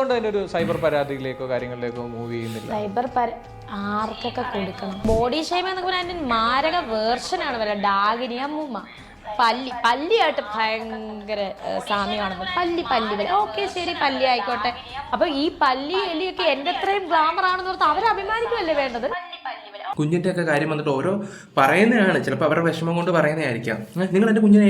എന്തുകൊണ്ട് അതിനൊരു cyber പരാതിയിലേക്കോ കാര്യങ്ങളിലേക്കോ move ചെയ്യുന്നില്ല? ആർക്കൊക്കെ കൊടുക്കണം? ബോഡി ഷേം എന്നൊക്കെ പറഞ്ഞാൽ അതിന്റെ മാരക വേർഷനാണ് വരെ ഡാഗിനി അമ്മൂമ്മ പല്ലിയായിട്ട് ഭയങ്കര സാമ്യമാണെന്ന്. പല്ലി ഓക്കെ ശരി, പല്ലി ആയിക്കോട്ടെ. അപ്പൊ ഈ പല്ലി എലിയൊക്കെ എന്റെ അത്രയും ഗ്ലാമർ ആണെന്ന് പറഞ്ഞാൽ അവർ അഭിമാനിക്കുമല്ലേ വേണ്ടത്? കുഞ്ഞിൻ്റെ ഒക്കെ കാര്യം വന്നിട്ട് ഓരോ പറയുന്നതാണ്, ചിലപ്പോൾ അവരുടെ വിഷമം കൊണ്ട് പറയുന്നതായിരിക്കാം. നിങ്ങൾ എൻ്റെ കുഞ്ഞിനെ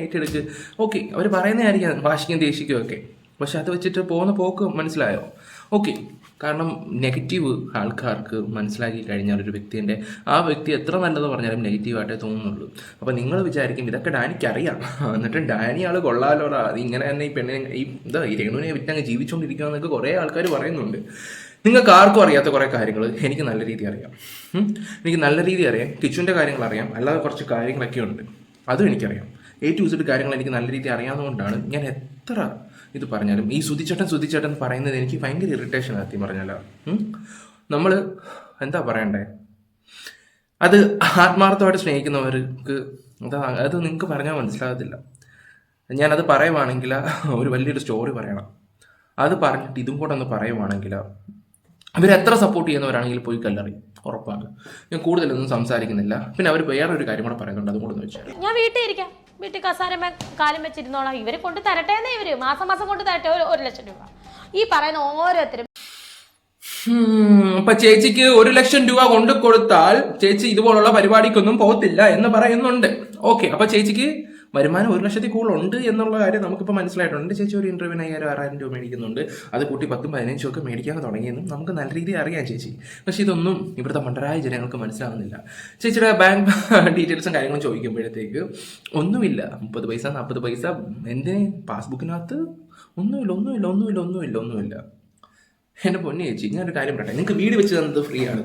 ഏറ്റെടുക്ക്, ഓക്കെ, അവർ പറയുന്നതായിരിക്കാം വാശിക്കും ദേഷിക്കും ഒക്കെ. പക്ഷെ അത് വെച്ചിട്ട് പോകുന്ന പോക്ക് മനസ്സിലായോ? ഓക്കെ, കാരണം നെഗറ്റീവ് ആൾക്കാർക്ക് മനസ്സിലാക്കി കഴിഞ്ഞാൽ ഒരു വ്യക്തിൻ്റെ ആ വ്യക്തി എത്ര നല്ലത് പറഞ്ഞാലും നെഗറ്റീവായിട്ടേ തോന്നുന്നുള്ളൂ. അപ്പോൾ നിങ്ങൾ വിചാരിക്കും ഇതൊക്കെ ഡാനിക്ക് അറിയാം, എന്നിട്ട് ഡാനി ആൾ കൊള്ളാലോടാ, ഇങ്ങനെ തന്നെ ഈ പെണ്ണിനെ ഈ രേണുവിനെ വിറ്റങ്ങ് ജീവിച്ചുകൊണ്ടിരിക്കുകയെന്നൊക്കെ കുറേ ആൾക്കാർ പറയുന്നുണ്ട്. നിങ്ങൾക്ക് ആർക്കും അറിയാത്ത കുറേ കാര്യങ്ങൾ എനിക്ക് നല്ല രീതി അറിയാം. കിച്ചുവിൻ്റെ കാര്യങ്ങൾ അറിയാം, അല്ലാതെ കുറച്ച് കാര്യങ്ങളൊക്കെ ഉണ്ട്, അതും എനിക്കറിയാം. A to Z കാര്യങ്ങൾ എനിക്ക് നല്ല രീതി അറിയാവുന്നതുകൊണ്ടാണ് ഞാൻ എത്ര ഇത് പറഞ്ഞാലും ഈ സുധിച്ചേട്ടൻ പറയുന്നത് എനിക്ക് ഭയങ്കര ഇറിറ്റേഷൻ ആക്കി പറഞ്ഞാലോ. നമ്മൾ എന്താ പറയണ്ടേ, അത് ആത്മാർത്ഥമായിട്ട് സ്നേഹിക്കുന്നവർക്ക് അത് നിങ്ങൾക്ക് പറഞ്ഞാൽ മനസ്സിലാകത്തില്ല. ഞാനത് പറയുവാണെങ്കിൽ ഒരു വലിയൊരു സ്റ്റോറി പറയണം. അത് പറഞ്ഞിട്ട് ഇതും കൂടെ ഒന്ന് പറയുവാണെങ്കിൽ അവരെത്ര സപ്പോർട്ട് ചെയ്യുന്നവരാണെങ്കിൽ പോയി കല്ലറിയും, ഉറപ്പാണ്. ഞാൻ കൂടുതലൊന്നും സംസാരിക്കുന്നില്ല. പിന്നെ അവർ വേറൊരു കാര്യം കൂടെ പറയുന്നുണ്ട്, അതും കൂടെ ഒന്ന് വെച്ചാൽ ഞാൻ വീട്ടിൽ കസാരമ കാലം വെച്ചിരുന്നോളാം. ഇവര് കൊണ്ട് തരട്ടേന്നേ, ഇവര് മാസം കൊണ്ട് തരട്ടെ 1 ലക്ഷം രൂപ. ഈ പറയുന്ന ഓരോരുത്തരും അപ്പൊ ചേച്ചിക്ക് 1 ലക്ഷം രൂപ കൊണ്ട് കൊടുത്താൽ ചേച്ചി ഇതുപോലുള്ള പരിപാടിക്കൊന്നും പോകത്തില്ല എന്ന് പറയുന്നുണ്ട്. ഓക്കെ, അപ്പൊ ചേച്ചിക്ക് വരുമാനം 1 ലക്ഷത്തിൽ കൂടുതലുണ്ട് എന്നുള്ള കാര്യം നമുക്കിപ്പോൾ മനസ്സിലായിട്ടുണ്ട്. ചേച്ചി ഒരു ഇന്റർവ്യൂവിന് 5,000-6,000 രൂപ മേടിക്കുന്നുണ്ട്. അത് കൂട്ടി 10-15 ഒക്കെ മേടിക്കാൻ തുടങ്ങിയെന്നും നമുക്ക് നല്ല രീതിയിൽ അറിയാം ചേച്ചി. പക്ഷെ ഇതൊന്നും ഇവിടുത്തെ മണ്ടരായ ജനങ്ങൾക്ക് മനസ്സിലാവുന്നില്ല. ചേച്ചിയുടെ ബാങ്ക് ഡീറ്റെയിൽസും കാര്യങ്ങളും ചോദിക്കുമ്പോഴത്തേക്ക് ഒന്നുമില്ല, 30 പൈസ 40 പൈസ എന്തിന് പാസ്ബുക്കിനകത്ത് ഒന്നുമില്ല. എൻ്റെ പൊന്നു ചേച്ചി, ഞാനൊരു കാര്യം പറയട്ടെ, നിങ്ങൾക്ക് വീട് വെച്ച് തന്നത് ഫ്രീ ആണ്.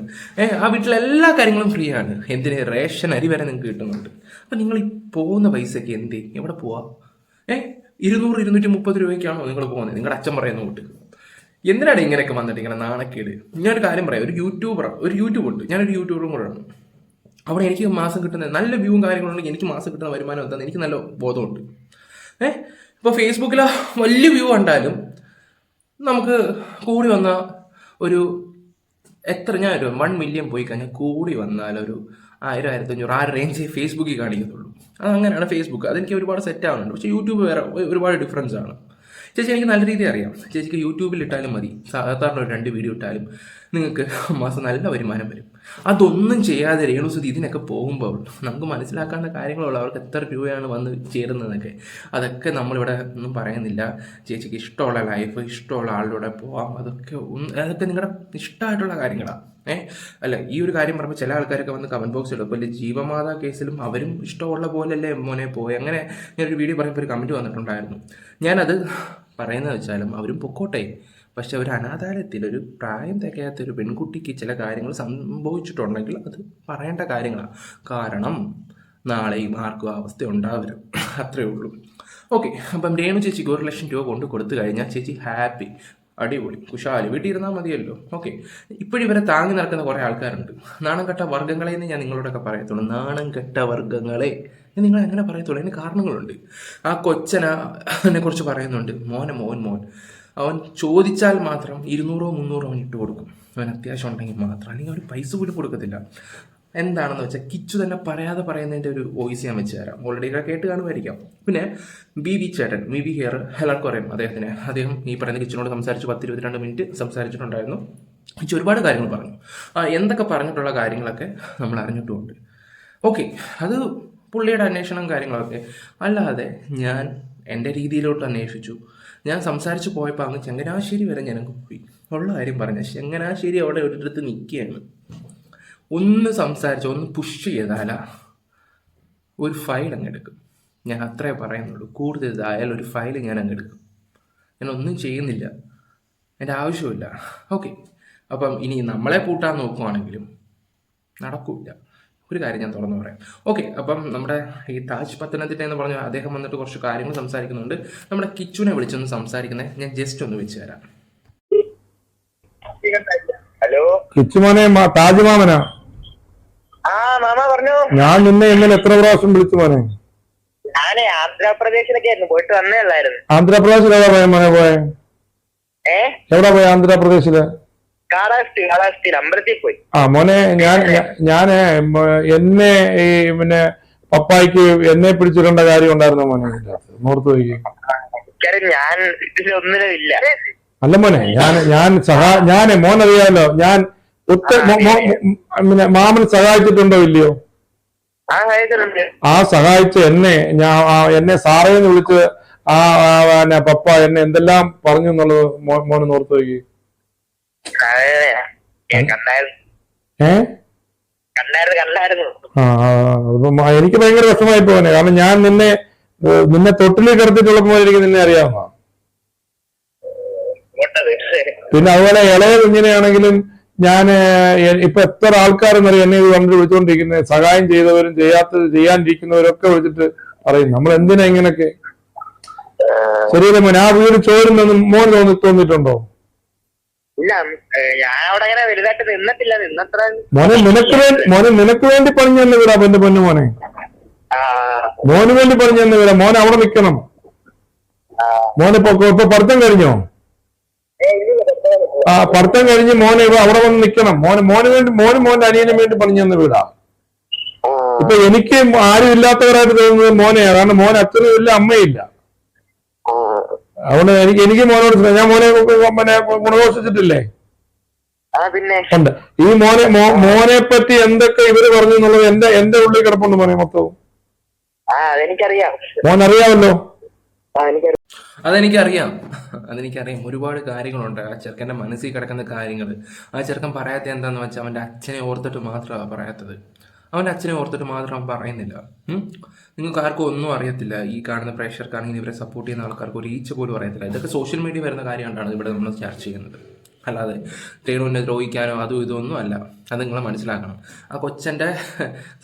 ആ വീട്ടിലെ എല്ലാ കാര്യങ്ങളും ഫ്രീ ആണ്. എന്തിന് റേഷൻ അരി വരെ നിങ്ങൾക്ക് കിട്ടുന്നുണ്ട്. അപ്പം നിങ്ങൾ ഈ പോകുന്ന പൈസയ്ക്ക് എവിടെ പോവാ? 200-230 രൂപയ്ക്കാണോ നിങ്ങൾ പോകുന്നത്? നിങ്ങളുടെ അച്ഛൻ പറയുന്ന കൂട്ട് എന്തിനാണ് ഇങ്ങനെയൊക്കെ വന്നിട്ട് ഇങ്ങനെ നാണക്കേട്? ഞാനൊരു കാര്യം പറയാം, ഒരു യൂട്യൂബ് ഉണ്ട്, ഞാനൊരു യൂട്യൂബറും കൂടെ ആണ്. അവിടെ എനിക്ക് മാസം കിട്ടുന്ന നല്ല വ്യൂവും കാര്യങ്ങളുണ്ടെങ്കിൽ എനിക്ക് മാസം കിട്ടുന്ന വരുമാനം എന്താണെന്ന് എനിക്ക് നല്ല ബോധമുണ്ട്. ഇപ്പോൾ ഫേസ്ബുക്കിൽ വലിയ വ്യൂ കണ്ടാലും നമുക്ക് കൂടി വന്ന ഒരു ഞാൻ 1 മില്യൺ പോയി കഴിഞ്ഞാൽ കൂടി വന്നാൽ ഒരു 1000-1500 ആ റേഞ്ച് ഫേസ്ബുക്കിൽ കാണിക്കത്തുള്ളൂ. അതങ്ങനെയാണ് ഫേസ്ബുക്ക്. അതെനിക്ക് ഒരുപാട് സെറ്റ് ആവുന്നുണ്ട്. പക്ഷേ യൂട്യൂബ് വേറെ ഒരുപാട് ഡിഫറൻസ് ആണ്. ചേച്ചി എനിക്ക് നല്ല രീതിയിൽ അറിയാം. ചേച്ചിക്ക് യൂട്യൂബിൽ ഇട്ടാലും മതി, സാധാരണ ഒരു 2 വീഡിയോ ഇട്ടാലും നിങ്ങൾക്ക് മാസം നല്ല വരുമാനം വരും. അതൊന്നും ചെയ്യാതെ രേണുസുതി ഇതിനൊക്കെ പോകുമ്പോൾ നമുക്ക് മനസ്സിലാക്കേണ്ട കാര്യങ്ങളുള്ളൂ. അവർക്ക് എത്ര രൂപയാണ് വന്ന് ചേരുന്നതൊക്കെ. അതൊക്കെ നമ്മളിവിടെ ഒന്നും പറയുന്നില്ല. ചേച്ചിക്ക് ഇഷ്ടമുള്ള ലൈഫ്, ഇഷ്ടമുള്ള ആളുടെ പോവാം, അതൊക്കെ നിങ്ങളുടെ ഇഷ്ടമായിട്ടുള്ള കാര്യങ്ങളാണ്. അല്ല, ഈ ഒരു കാര്യം പറയുമ്പോൾ ചില ആൾക്കാരൊക്കെ വന്ന് കമൻറ്റ് ബോക്സിൽ ഇടും, വലിയ ജീവമാതാ കേസിലും അവരും ഇഷ്ടമുള്ള പോലല്ലേ മോനെ പോയി. അങ്ങനെ ഞാനൊരു വീഡിയോ പറയുമ്പോൾ ഒരു കമൻറ്റ് വന്നിട്ടുണ്ടായിരുന്നു. ഞാനത് പറയുന്നത് വെച്ചാലും അവരും പൊക്കോട്ടെ. പക്ഷെ ഒരു അനാഥാലയത്തിൽ ഒരു പ്രായം തികയാത്തൊരു പെൺകുട്ടിക്ക് ചില കാര്യങ്ങൾ സംഭവിച്ചിട്ടുണ്ടെങ്കിൽ അത് പറയേണ്ട കാര്യങ്ങളാണ്. കാരണം നാളെയും ആർക്കും അവസ്ഥ ഉണ്ടാവരുത്, അത്രയേ ഉള്ളൂ. ഓക്കെ, അപ്പം രേണു ചേച്ചിക്ക് 1 ലക്ഷം രൂപ കൊണ്ട് കൊടുത്തു കഴിഞ്ഞാൽ ചേച്ചി ഹാപ്പി, അടിപൊളി, കുശാലി, വീട്ടിൽ ഇരുന്നാൽ മതിയല്ലോ. ഓക്കെ, ഇപ്പോഴും ഇവരെ താങ്ങി നടക്കുന്ന കുറേ ആൾക്കാരുണ്ട്. നാണം കെട്ട വർഗ്ഗങ്ങളെ എന്ന് ഞാൻ നിങ്ങളോടൊക്കെ പറയത്തുള്ളൂ. നാണം കെട്ട വർഗ്ഗങ്ങളെ നിങ്ങൾ എങ്ങനെ പറയത്തുള്ളൂ? അതിന് കാരണങ്ങളുണ്ട്. ആ കൊച്ചനെ കുറിച്ച് പറയുന്നുണ്ട്, മോൻ അവൻ ചോദിച്ചാൽ മാത്രം 200-300 അവൻ ഇട്ട് കൊടുക്കും. അവൻ അത്യാവശ്യം ഉണ്ടെങ്കിൽ മാത്രം, അല്ലെങ്കിൽ അവർ പൈസ പോലും കൊടുക്കത്തില്ല. എന്താണെന്ന് വെച്ചാൽ കിച്ചു തന്നെ പറയാതെ പറയുന്നതിൻ്റെ ഒരു വോയിസ് ഞാൻ വെച്ച് തരാം. ഓൾറെഡി കേട്ട് കാണുമായിരിക്കാം. പിന്നെ ബി ഹെയർ എല്ലാവർക്കും അറിയാം അദ്ദേഹം ഈ പറയുന്ന കിച്ചനോട് സംസാരിച്ച് 10-22 മിനിറ്റ് സംസാരിച്ചിട്ടുണ്ടായിരുന്നു. കിച്ചു ഒരുപാട് കാര്യങ്ങൾ പറഞ്ഞു. എന്തൊക്കെ പറഞ്ഞിട്ടുള്ള കാര്യങ്ങളൊക്കെ നമ്മൾ അറിഞ്ഞിട്ടുമുണ്ട്. ഓക്കെ, അത് പുള്ളിയുടെ അന്വേഷണം കാര്യങ്ങളൊക്കെ. അല്ലാതെ ഞാൻ എൻ്റെ രീതിയിലോട്ട് അന്വേഷിച്ചു. ഞാൻ സംസാരിച്ച് പോയപ്പോൾ അങ്ങ് ചങ്ങനാശ്ശേരി വരെ ഞാനങ്ങ് പോയി. ഉള്ള കാര്യം പറഞ്ഞ ചങ്ങനാശ്ശേരി അവിടെ ഒരിടത്ത് നിൽക്കുകയാണ്. ഒന്ന് സംസാരിച്ച് ഒന്ന് പുഷ് ചെയ്താല ഒരു ഫയൽ അങ്ങ് എടുക്കും. ഞാൻ അത്രേ പറയുന്നുള്ളൂ. കൂടുതൽ ഇതായാൽ ഒരു ഫയൽ ഞാൻ അങ്ങ് എടുക്കും. ഞാൻ ഒന്നും ചെയ്യുന്നില്ല, എൻ്റെ ആവശ്യമില്ല. ഓക്കെ, അപ്പം ഇനി നമ്മളെ പൂട്ടാൻ നോക്കുവാണെങ്കിലും നടക്കില്ല. ഒരു കാര്യം ഞാൻ തുറന്നു പറയാം. ഓക്കെ, അപ്പം നമ്മുടെ ഈ താജ് പത്തനംതിട്ട എന്ന് പറഞ്ഞ അദ്ദേഹം വന്നിട്ട് കുറച്ച് കാര്യങ്ങൾ സംസാരിക്കുന്നുണ്ട്. നമ്മുടെ കിച്ചുവിനെ വിളിച്ചൊന്ന് സംസാരിക്കുന്നത് ഞാൻ ജസ്റ്റ് ഒന്ന് വെച്ച് തരാം. ഹലോ, കിച്ചുമോനെ, താജ് മാമനാ. പറഞ്ഞോ. ഞാൻ നിന്നെ ഇന്നലെ എത്ര പ്രാവശ്യം വിളിച്ചു മോനെ? ഞാനേ ആന്ധ്രാപ്രദേശിലൊക്കെ ആയിരുന്നു, പോയിട്ട് വന്നേ ഉള്ളായിരുന്നു. ആന്ധ്രാപ്രദേശിൽ എവിടെ മോനെ പോയെ? എവിടെ പോയി ആന്ധ്രാപ്രദേശില്? കാളഹസ്തി അമ്പലത്തിൽ പോയി. മോനെ ഞാന് എന്നെ ഈ പിന്നെ പപ്പായ്ക്ക് എന്നെ പിടിച്ചിടേണ്ട കാര്യം ഉണ്ടായിരുന്നു മോനെ, നോർത്ത് പോയി. ഞാൻ ഇതിലൊന്നിനും ഇല്ല. അല്ല മോനെ, ഞാന് മോനറിയാമല്ലോ, ഞാൻ പിന്നെ മാമൻ സഹായിച്ചിട്ടുണ്ടോ ഇല്ലയോ? ആ സഹായിച്ച എന്നെ സാറേന്ന് വിളിച്ച് പപ്പ എന്നെ എന്തെല്ലാം പറഞ്ഞു എന്നുള്ളത് മോന് നോർത്ത് നോക്കി. എനിക്ക് ഭയങ്കര വിഷമായി പോനെ, കാരണം ഞാൻ നിന്നെ തൊട്ടിലേക്ക് കിടത്തിട്ടുള്ളപ്പോ എനിക്ക് നിന്നെ അറിയാമോ? പിന്നെ അതുപോലെ ഇളയ കുഞ്ഞിനെയാണെങ്കിലും ഞാൻ ഇപ്പൊ എത്ര ആൾക്കാരെന്നറിയാം എന്നെ ഇത് കണ്ടിട്ട് വിളിച്ചുകൊണ്ടിരിക്കുന്നത്, സഹായം ചെയ്തവരും ചെയ്യാണ്ടിരിക്കുന്നവരൊക്കെ വിളിച്ചിട്ട് പറയും നമ്മൾ എന്തിനാ ഇങ്ങനൊക്കെ. ശരിയല്ലേ മോനെ? ആ വീട് ചോരുന്നൊന്നും മോന് തോന്നിയിട്ടുണ്ടോ? മോനെ നിനക്ക് വേണ്ടി പണിഞ്ഞു തന്നെ വീടാ എന്റെ പൊന്നു മോനെ. മോന് വേണ്ടി പണിഞ്ഞു തന്നെ വീടാ. മോനെ അവിടെ നിക്കണം. മോനിപ്പോ പഠിത്തം കഴിഞ്ഞോ? പഠിത്തം കഴിഞ്ഞ് മോനെ അവിടെ വന്ന് നിക്കണം. മോന്റെ അനിയനും വേണ്ടി പണിഞ്ഞു തന്നെ വീടാ. ഇപ്പൊ എനിക്ക് ആരും ഇല്ലാത്തവരായിട്ട് തോന്നുന്നത് മോനെയാ, കാരണം മോൻ അച്ഛനും ഇല്ല അമ്മയില്ല. അതുകൊണ്ട് എനിക്ക് മോനോട് ഞാൻ മോനെ ഗുണദോഷിച്ചിട്ടില്ലേ? ഉണ്ട്. ഈ മോനെ പറ്റി എന്തൊക്കെ ഇവര് പറഞ്ഞു എന്നുള്ളത് എന്റെ ഉള്ളിൽ കിടപ്പുണ്ട് മോനെ മൊത്തവും. മോനറിയാമല്ലോ. അതെനിക്കറിയാം. ഒരുപാട് കാര്യങ്ങളുണ്ട് ആ ചെറുക്കൻ്റെ മനസ്സിൽ കിടക്കുന്ന കാര്യങ്ങൾ. ആ ചെറുക്കൻ പറയാത്ത എന്താന്ന് വെച്ചാൽ അവൻ്റെ അച്ഛനെ ഓർത്തിട്ട് മാത്രമാണ് പറയാത്തത്. അവൻ്റെ അച്ഛനെ ഓർത്തിട്ട് മാത്രം അവൻ പറയുന്നില്ല. നിങ്ങൾക്ക് ആർക്കും ഒന്നും അറിയത്തില്ല. ഈ കാണുന്ന പ്രേക്ഷകർക്കാണെങ്കിൽ ഇവരെ സപ്പോർട്ട് ചെയ്യുന്ന ആൾക്കാർക്ക് ഒരു ഈച്ച പോലും അറിയത്തില്ല. ഇതൊക്കെ സോഷ്യൽ മീഡിയ വരുന്ന കാര്യമാണ് ഇവിടെ നമ്മൾ ചർച്ച ചെയ്യുന്നത്. അല്ലാതെ രേണുവിനെ ദ്രോഹിക്കാനോ അതും ഇതൊന്നും അല്ല. അത് നിങ്ങൾ മനസ്സിലാക്കണം. ആ കൊച്ചൻ്റെ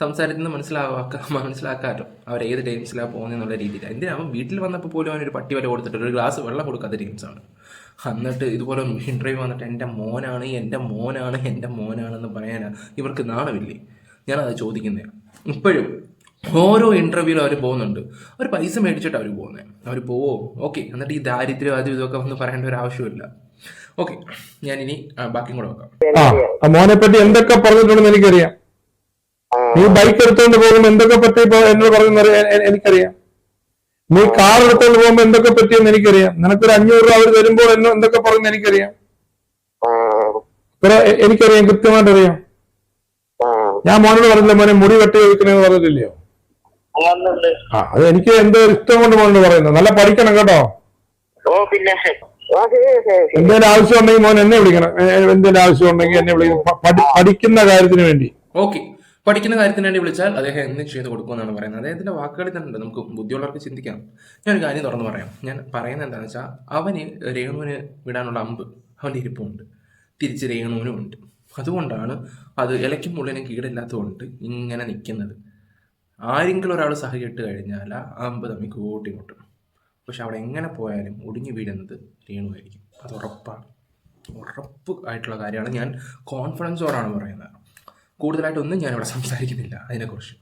സംസാരത്തിൽ നിന്ന് മനസ്സിലാക്കാമല്ലോ അവരേത് ടൈംസിലാണ് പോകുന്നതെന്നുള്ള രീതിയിൽ. എന്തിനാ അവൻ വീട്ടിൽ വന്നപ്പോൾ പോലും അവനൊരു പട്ടി വില കൊടുത്തിട്ട് ഒരു ഗ്ലാസ് വെള്ളം കൊടുക്കാത്ത ടീംസാണ്. എന്നിട്ട് ഇതുപോലെ ഇൻ്റർവ്യൂ വന്നിട്ട് എൻ്റെ മോനാണെന്ന് പറയാനാ ഇവർക്ക് നാണമില്ലേ? ഞാനത് ചോദിക്കുന്നത്. ഇപ്പോഴും ഓരോ ഇൻ്റർവ്യൂവിലും അവർ പോകുന്നുണ്ട്. അവർ പൈസ മേടിച്ചിട്ട് അവർ പോകുന്നത്. അവർ പോവോ? ഓക്കെ. എന്നിട്ട് ഈ ദാരിദ്ര്യം അതും ഇതൊക്കെ വന്ന് പറയേണ്ട ഒരു ആവശ്യമില്ല. ഓക്കെ, ഞാനിനി ബാക്കിയും കൂടെ വെക്കാം. മോനെ പറ്റി എന്തൊക്കെ പറഞ്ഞിട്ടുണ്ടെന്ന് എനിക്കറിയാം. നീ ബൈക്ക് എടുത്തോണ്ട് പോകുമ്പോ എന്തൊക്കെ പറ്റി എന്നോട് പറഞ്ഞു എനിക്കറിയാം. നീ കാർ എടുത്തോണ്ട് പോകുമ്പോ എന്തൊക്കെ പറ്റിയെന്ന് എനിക്കറിയാം. നിനക്കൊരു 500 രൂപ അവർ തരുമ്പോൾ എന്തൊക്കെ പറഞ്ഞു എനിക്കറിയാം. എനിക്കറിയാം, കൃത്യമായിട്ട് അറിയാം. ഞാൻ മോനോട് പറഞ്ഞില്ല മോനെ മുടി വെട്ടി വെക്കണെന്ന് പറഞ്ഞിട്ടില്ലയോ? അത് എനിക്ക് എന്തോ ഇഷ്ടം കൊണ്ട് മോനോട് പറയുന്നത്. നല്ല പഠിക്കണം കേട്ടോ. എന്തെങ്കിലും ആവശ്യം ഉണ്ടെങ്കിൽ മോൻ എന്നെ വിളിക്കണം. എന്തെങ്കിലും ആവശ്യം ഉണ്ടെങ്കിൽ എന്നെ വിളിക്കണം, പഠിക്കുന്ന കാര്യത്തിന് വേണ്ടി. ഓക്കെ, പഠിക്കുന്ന കാര്യത്തിന് വേണ്ടി വിളിച്ചാൽ അദ്ദേഹം എന്ത് ചെയ്ത് കൊടുക്കുമെന്നാണ് പറയുന്നത്. അദ്ദേഹത്തിന്റെ വാക്കുകളിൽ തന്നെ ഉണ്ട്. നമുക്ക് ബുദ്ധിയുള്ളവർക്ക് ചിന്തിക്കാം. ഞാനൊരു കാര്യം തുറന്ന് പറയാം. ഞാൻ പറയുന്നത് എന്താണെന്ന് വെച്ചാൽ അവന് രേണുവിന് വിടാനുള്ള അമ്പ് അവൻ്റെ ഇരിപ്പുണ്ട്, തിരിച്ച് രേണുവിനും ഉണ്ട്. അതുകൊണ്ടാണ് അത് ഇലയ്ക്കും മുള്ളിനും കീടില്ലാത്തതുകൊണ്ട് ഇങ്ങനെ നിൽക്കുന്നത്. ആരെങ്കിലും ഒരാൾ സഹിയിട്ട് കഴിഞ്ഞാൽ ആ അമ്പ് തമ്മിൽ കൂട്ടിമുട്ടും. പക്ഷെ അവിടെ എങ്ങനെ പോയാലും ഒടിഞ്ഞു വീഴുന്നത് രേണുവായിരിക്കും. അത് ഉറപ്പ് ആയിട്ടുള്ള കാര്യമാണ്. ഞാൻ കോൺഫിഡൻസോടാണ് പറയുന്നത്. കൂടുതലായിട്ടൊന്നും ഞാനിവിടെ സംസാരിക്കുന്നില്ല അതിനെക്കുറിച്ച്.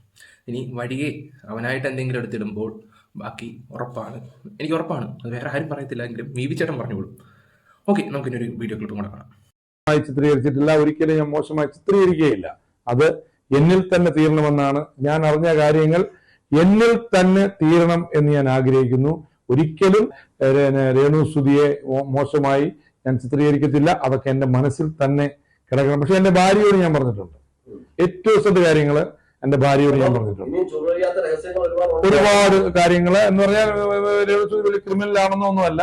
ഇനി വഴിയെ അവനായിട്ട് എന്തെങ്കിലും എടുത്തിടുമ്പോൾ ബാക്കി എനിക്ക് ഉറപ്പാണ്. അത് വേറെ ആരും പറയത്തില്ലെങ്കിലും ചേട്ടൻ പറഞ്ഞോളൂ. ഓക്കെ, നമുക്കിനി ഒരു വീഡിയോ ക്ലിപ്പ് കൂടെ കാണാം. ചിത്രീകരിച്ചിട്ടില്ല, ഒരിക്കലും ഞാൻ മോശമായി ചിത്രീകരിക്കുകയില്ല. അത് എന്നിൽ തന്നെ തീരണമെന്നാണ് ഞാൻ അറിഞ്ഞ കാര്യങ്ങൾ. എന്നിൽ തന്നെ തീരണം എന്ന് ഞാൻ ആഗ്രഹിക്കുന്നു. ഒരിക്കലും രേണു സുധിയെ മോശമായി ഞാൻ ചിത്രീകരിക്കത്തില്ല. അതൊക്കെ എന്റെ മനസ്സിൽ തന്നെ കിടക്കണം. പക്ഷെ എന്റെ ഭാര്യയോട് ഞാൻ പറഞ്ഞിട്ടുണ്ട്, ഏറ്റവും കാര്യങ്ങള് എന്റെ ഭാര്യയോട് ഞാൻ പറഞ്ഞിട്ടുണ്ട്. ഒരുപാട് കാര്യങ്ങള് എന്ന് പറഞ്ഞാൽ രേണു സുധി വലിയ ക്രിമിനൽ ആണെന്നൊന്നുമല്ല.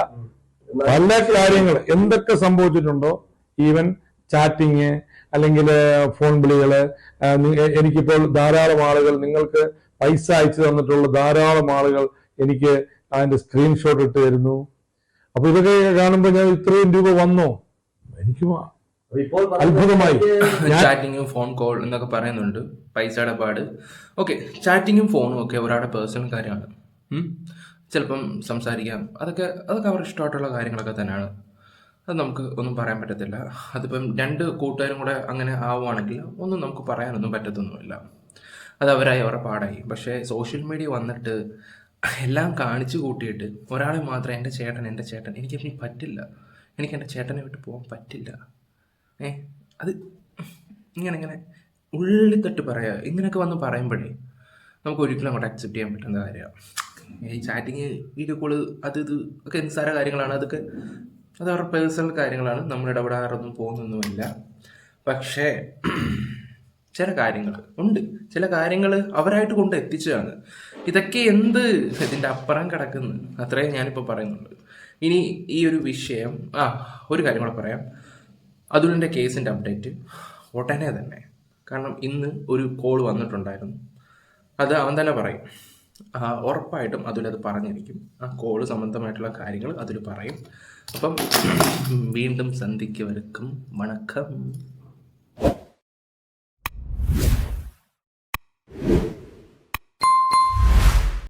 പല കാര്യങ്ങൾ എന്തൊക്കെ സംഭവിച്ചിട്ടുണ്ടോ, ഈവൻ ചാറ്റിങ് അല്ലെങ്കിൽ ഫോൺ വിളികള്. എനിക്കിപ്പോൾ ധാരാളം ആളുകൾ, നിങ്ങൾക്ക് പൈസ അയച്ചു തന്നിട്ടുള്ള ധാരാളം ആളുകൾ എനിക്ക് അതിന്റെ സ്ക്രീൻഷോട്ട് ഇട്ട് തരുന്നു. അപ്പൊ ഇതൊക്കെ കാണുമ്പോൾ ഞാൻ ഇത്രയും രൂപ വന്നോ, എനിക്ക് അത്ഭുതമായി. ചാറ്റിങ്ങും ഫോൺ കോൾ എന്നൊക്കെ പറയുന്നുണ്ട്, പൈസ ഇടപാട്. ഓക്കെ, ചാറ്റിങ്ങും ഫോണും ഒക്കെ ഒരാളുടെ പേഴ്സണൽ കാര്യമാണ്. ചിലപ്പം സംസാരിക്കാം, അതൊക്കെ അവർക്ക് ഇഷ്ടമായിട്ടുള്ള കാര്യങ്ങളൊക്കെ തന്നെയാണ്. അത് നമുക്ക് ഒന്നും പറയാൻ പറ്റത്തില്ല. അതിപ്പം 2 കൂട്ടുകാരും കൂടെ അങ്ങനെ ആവുകയാണെങ്കിൽ ഒന്നും നമുക്ക് പറയാനൊന്നും പറ്റത്തൊന്നുമില്ല. അത് അവരുടെ പാടായി. പക്ഷേ സോഷ്യൽ മീഡിയ വന്നിട്ട് എല്ലാം കാണിച്ചു കൂട്ടിയിട്ട് ഒരാളെ മാത്രം എൻ്റെ ചേട്ടൻ എനിക്കതിന് പറ്റില്ല. എനിക്ക് എൻ്റെ ചേട്ടനെ വിട്ട് പോകാൻ പറ്റില്ല. അത് ഇങ്ങനെ ഉള്ളിൽ തട്ട് പറയാം. ഇങ്ങനെയൊക്കെ വന്ന് പറയുമ്പോഴേ നമുക്ക് ഒരിക്കലും അങ്ങോട്ട് അക്സെപ്റ്റ് ചെയ്യാൻ പറ്റുന്ന കാര്യമാണ്. ഈ ചാറ്റിങ്, വീഡിയോ കോള്, അത് ഇത് ഒക്കെ നിസ്സാര കാര്യങ്ങളാണ്. അതൊക്കെ അത് അവരുടെ പേഴ്സണൽ കാര്യങ്ങളാണ്. നമ്മൾ ഇടപെടാറൊന്നും പോകുന്നൊന്നുമില്ല. പക്ഷേ ചില കാര്യങ്ങൾ ഉണ്ട്, ചില കാര്യങ്ങൾ അവരായിട്ട് കൊണ്ട് എത്തിച്ചതാണ്. ഇതൊക്കെ ഇതിൻ്റെ അപ്പുറം കിടക്കുന്നു, അത്രയും ഞാനിപ്പോൾ പറയുന്നുള്ളൂ. ഇനി ഈ ഒരു വിഷയം, ഒരു കാര്യം കൂടെ പറയാം. അതുലിൻ്റെ കേസിൻ്റെ അപ്ഡേറ്റ് ഉടനെ തന്നെ, കാരണം ഇന്ന് ഒരു കോൾ വന്നിട്ടുണ്ടായിരുന്നു. അത് അവൻ തന്നെ പറയും, ഉറപ്പായിട്ടും അതിലത് പറഞ്ഞിരിക്കും. ആ കോള് സംബന്ധമായിട്ടുള്ള കാര്യങ്ങൾ അതിൽ പറയും. അപ്പം വീണ്ടും സന്ധിക്ക് വരക്കും. വണക്കം.